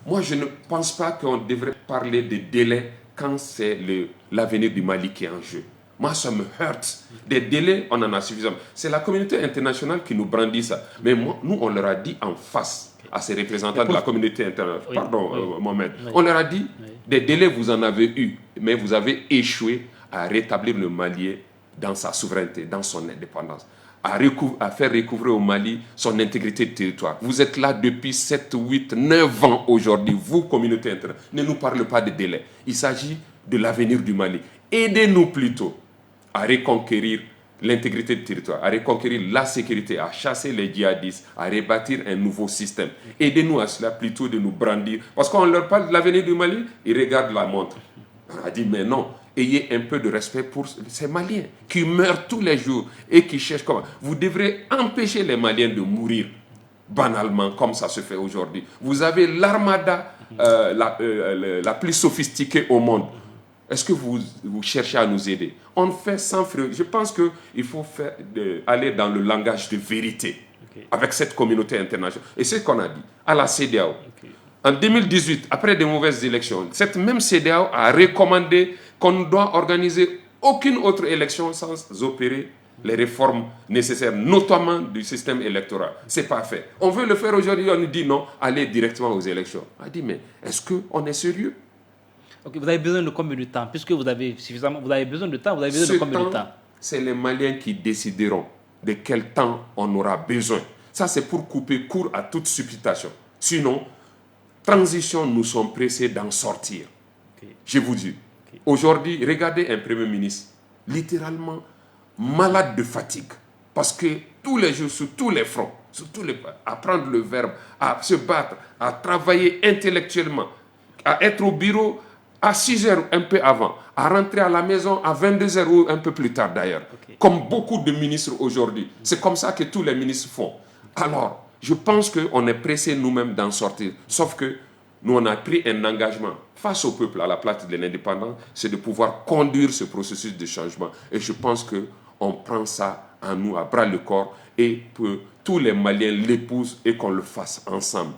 Moi, je ne pense pas qu'on devrait parler de délai quand c'est l'avenir du Mali qui est en jeu. Moi, ça me heurte. Des délais, on en a suffisamment. C'est la communauté internationale qui nous brandit ça. Mais nous, on leur a dit en face à ces représentants de la communauté internationale. Oui, Pardon, oui, Mohamed. oui. On leur a dit, Oui. des délais, vous en avez eu, mais vous avez échoué à rétablir le Mali dans sa souveraineté, dans son indépendance, à faire recouvrer au Mali son intégrité de territoire. Vous êtes là depuis 7, 8, 9 ans aujourd'hui, vous, communauté internationale. Ne nous parlez pas de délai. Il s'agit de l'avenir du Mali. Aidez-nous plutôt à reconquérir l'intégrité du territoire, à reconquérir la sécurité, à chasser les djihadistes, à rebâtir un nouveau système. Aidez-nous à cela plutôt de nous brandir. Parce qu'on leur parle de l'avenir du Mali, ils regardent la montre. On a dit, mais non, ayez un peu de respect pour ces Maliens qui meurent tous les jours et qui cherchent comment. Vous devrez empêcher les Maliens de mourir banalement comme ça se fait aujourd'hui. Vous avez l'armada la plus sophistiquée au monde. Est-ce que vous cherchez à nous aider? On fait sans frais. Je pense qu'il faut aller dans le langage de vérité avec cette communauté internationale. Et c'est ce qu'on a dit à la CEDEAO. En 2018, après de mauvaises élections, cette même CEDEAO a recommandé qu'on ne doit organiser aucune autre élection sans opérer les réformes nécessaires, notamment du système électoral. Ce n'est pas fait. On veut le faire aujourd'hui, on nous dit non, allez directement aux élections. On a dit, mais est-ce qu'on est sérieux? Ok, vous avez besoin de combien de temps? Puisque vous avez suffisamment, vous avez besoin de temps, vous avez besoin de combien de temps? C'est les Maliens qui décideront de quel temps on aura besoin. Ça, c'est pour couper court à toute supputation. Sinon, transition, nous sommes pressés d'en sortir. Je vous dis, aujourd'hui, regardez un Premier ministre, littéralement malade de fatigue. Parce que tous les jours, sur tous les fronts, à prendre le verbe, à se battre, à travailler intellectuellement, à être au bureau à 6 heures un peu avant, à rentrer à la maison à 22 heures ou un peu plus tard d'ailleurs. Comme beaucoup de ministres aujourd'hui. C'est comme ça que tous les ministres font. Alors, je pense qu'on est pressés nous-mêmes d'en sortir. Sauf que nous, on a pris un engagement face au peuple à la place de l'indépendance, c'est de pouvoir conduire ce processus de changement. Et je pense qu'on prend ça en nous à bras le corps et que tous les Maliens l'épousent et qu'on le fasse ensemble.